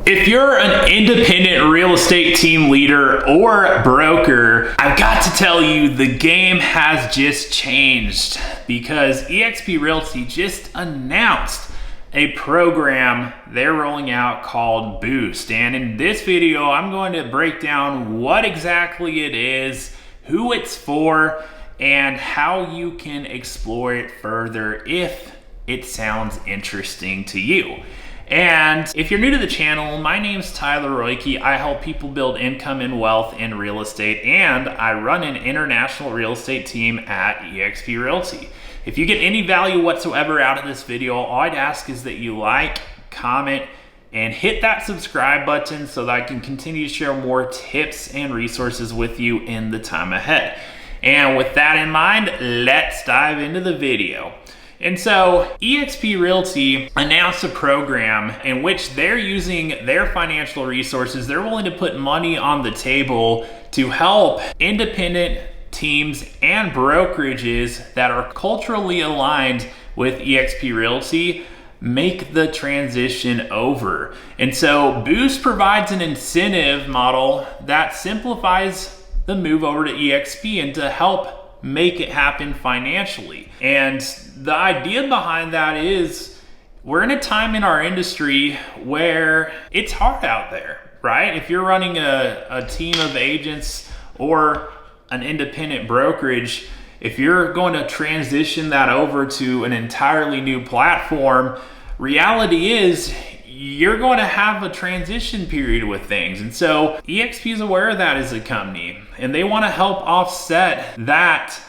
If you're an independent real estate team leader or broker, I've got to tell you the game has just changed because eXp Realty just announced a program they're rolling out called Boost. And in this video, I'm going to break down what exactly it is, who it's for, and how you can explore it further if it sounds interesting to you. And if you're new to the channel, my name's Tyler Roicki. I help people build income and wealth in real estate, and I run an international real estate team at eXp Realty. If you get any value whatsoever out of this video, all I'd ask is that you like, comment, and hit that subscribe button so that I can continue to share more tips and resources with you in the time ahead. And with that in mind, let's dive into the video. And so eXp Realty announced a program in which they're using their financial resources. They're willing to put money on the table to help independent teams and brokerages that are culturally aligned with eXp Realty make the transition over. And so Boost provides an incentive model that simplifies the move over to eXp and to help make it happen financially. And the idea behind that is we're in a time in our industry where it's hard out there, right? If you're running a team of agents or an independent brokerage, if you're going to transition that over to an entirely new platform, reality is you're going to have a transition period with things. And so eXp is aware of that as a company, and they want to help offset that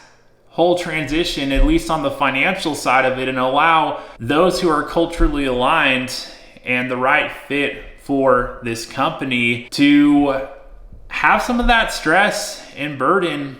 whole transition, at least on the financial side of it, and allow those who are culturally aligned and the right fit for this company to have some of that stress and burden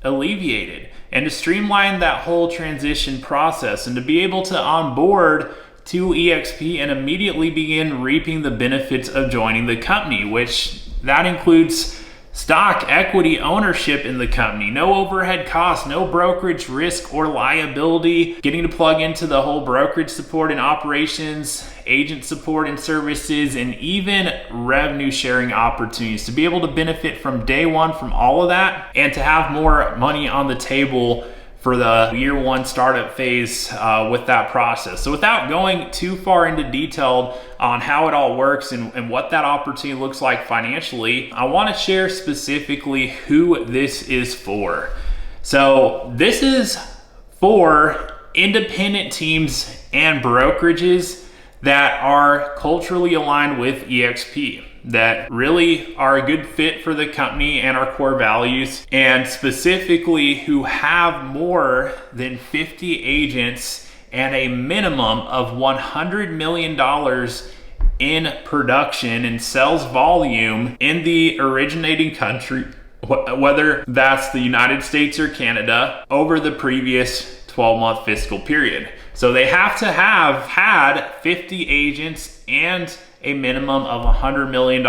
alleviated, and to streamline that whole transition process, and to be able to onboard to eXp and immediately begin reaping the benefits of joining the company, which that includes stock, equity, ownership in the company, no overhead costs, no brokerage risk or liability, getting to plug into the whole brokerage support and operations, agent support and services, and even revenue sharing opportunities, to be able to benefit from day one from all of that, and to have more money on the table for the year one startup phase with that process. So without going too far into detail on how it all works and what that opportunity looks like financially, I want to share specifically who this is for. So this is for independent teams and brokerages that are culturally aligned with eXp, that really are a good fit for the company and our core values, and specifically who have more than 50 agents and a minimum of $100 million in production and sales volume in the originating country, whether that's the United States or Canada, over the previous 12-month fiscal period. So they have to have had 50 agents and a minimum of $100 million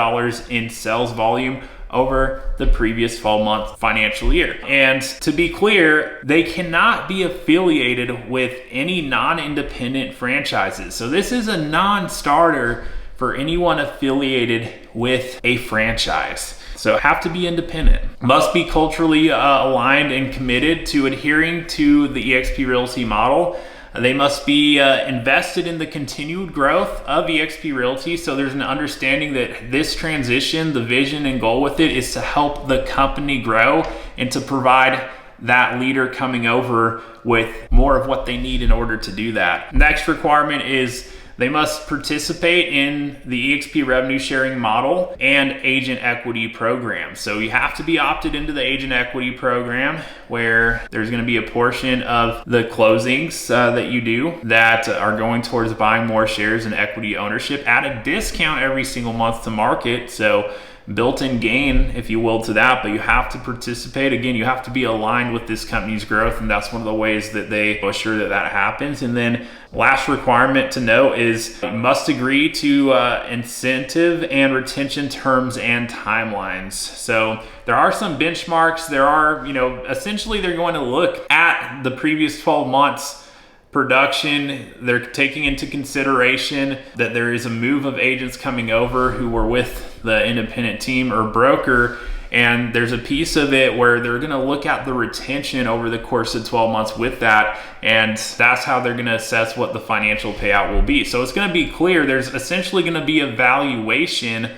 in sales volume over the previous 12-month financial year. And to be clear, they cannot be affiliated with any non-independent franchises. So this is a non-starter for anyone affiliated with a franchise. So have to be independent, must be culturally aligned and committed to adhering to the eXp Realty model. They must be invested in the continued growth of eXp Realty. So there's an understanding that this transition, the vision and goal with it, is to help the company grow and to provide that leader coming over with more of what they need in order to do that. Next requirement is they must participate in the eXp revenue sharing model and agent equity program. So you have to be opted into the agent equity program, where there's going to be a portion of the closings that you do that are going towards buying more shares and equity ownership at a discount every single month to market. So built-in gain, if you will, to that, but you have to participate. Again, you have to be aligned with this company's growth, and that's one of the ways that they assure that that happens. And then last requirement to note is you must agree to incentive and retention terms and timelines. So there are some benchmarks. There are, essentially they're going to look at the previous 12 months production. They're taking into consideration that there is a move of agents coming over who were with the independent team or broker, and there's a piece of it where they're going to look at the retention over the course of 12 months with that, and that's how they're going to assess what the financial payout will be. So it's going to be clear there's essentially going to be a valuation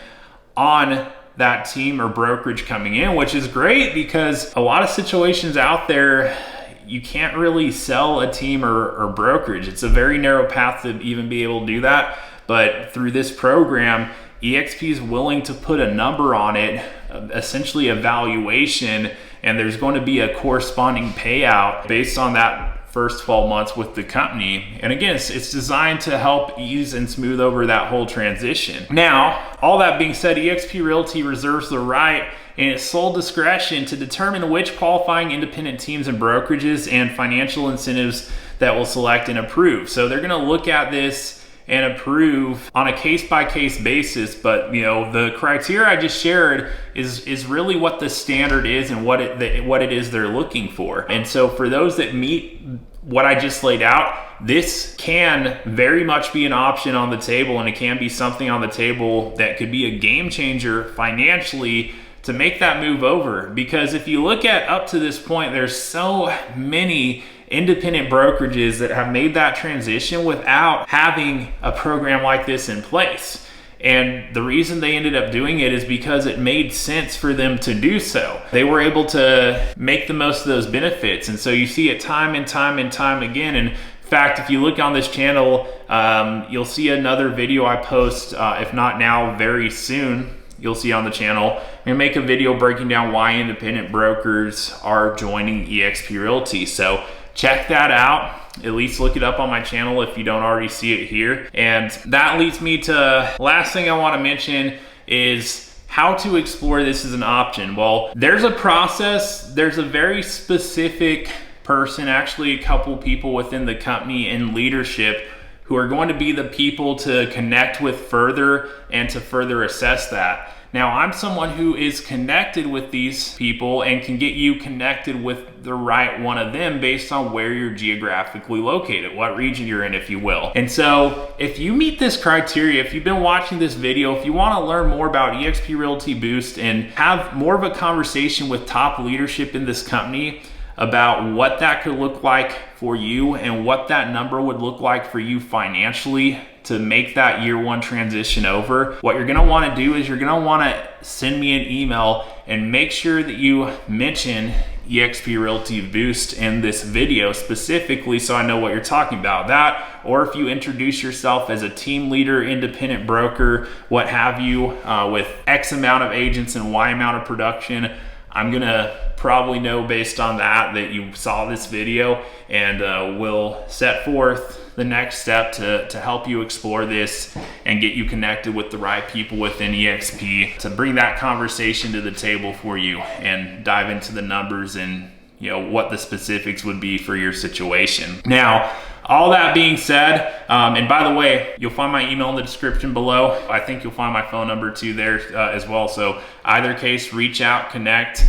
on that team or brokerage coming in, which is great because a lot of situations out there, you can't really sell a team or brokerage. It's a very narrow path to even be able to do that. But through this program, eXp is willing to put a number on it, essentially a valuation, and there's going to be a corresponding payout based on that first 12 months with the company. And again, it's designed to help ease and smooth over that whole transition. Now, all that being said, eXp Realty reserves the right in its sole discretion to determine which qualifying independent teams and brokerages and financial incentives that will select and approve. So they're going to look at this and approve on a case-by-case basis, but the criteria I just shared is really what the standard is and what it is they're looking for. And so for those that meet what I just laid out, this can very much be an option on the table, and it can be something on the table that could be a game changer financially to make that move over. Because if you look at up to this point, there's so many independent brokerages that have made that transition without having a program like this in place. And the reason they ended up doing it is because it made sense for them to do so. They were able to make the most of those benefits. And so you see it time and time and time again. And in fact, if you look on this channel, you'll see another video I post, if not now, very soon. You'll see on the channel. I'm gonna make a video breaking down why independent brokers are joining eXp Realty. So check that out. At least look it up on my channel if you don't already see it here. And that leads me to last thing I want to mention is how to explore this as an option. Well, there's a process. There's a very specific person, actually a couple people within the company in leadership who are going to be the people to connect with further and to further assess that. Now, I'm someone who is connected with these people and can get you connected with the right one of them based on where you're geographically located, what region you're in, if you will. And so if you meet this criteria, if you've been watching this video, if you want to learn more about eXp Realty Boost and have more of a conversation with top leadership in this company about what that could look like for you and what that number would look like for you financially to make that year one transition over, what you're gonna wanna do is you're gonna wanna send me an email and make sure that you mention eXp Realty Boost in this video specifically so I know what you're talking about. That, or if you introduce yourself as a team leader, independent broker, what have you, with X amount of agents and Y amount of production, I'm gonna probably know based on that you saw this video, and we'll set forth the next step to help you explore this and get you connected with the right people within eXp to bring that conversation to the table for you and dive into the numbers and what the specifics would be for your situation. Now, all that being said, and by the way, you'll find my email in the description below. I think you'll find my phone number too there as well. So either case, reach out, connect,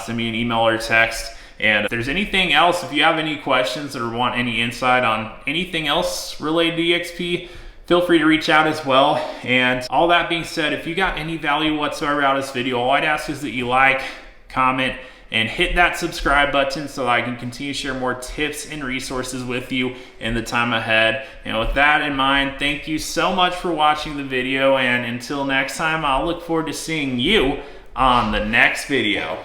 send me an email or text. And if there's anything else, if you have any questions or want any insight on anything else related to eXp, feel free to reach out as well. And all that being said, if you got any value whatsoever out of this video, all I'd ask is that you like, comment, and hit that subscribe button so I can continue to share more tips and resources with you in the time ahead. And with that in mind, thank you so much for watching the video. And until next time, I'll look forward to seeing you on the next video.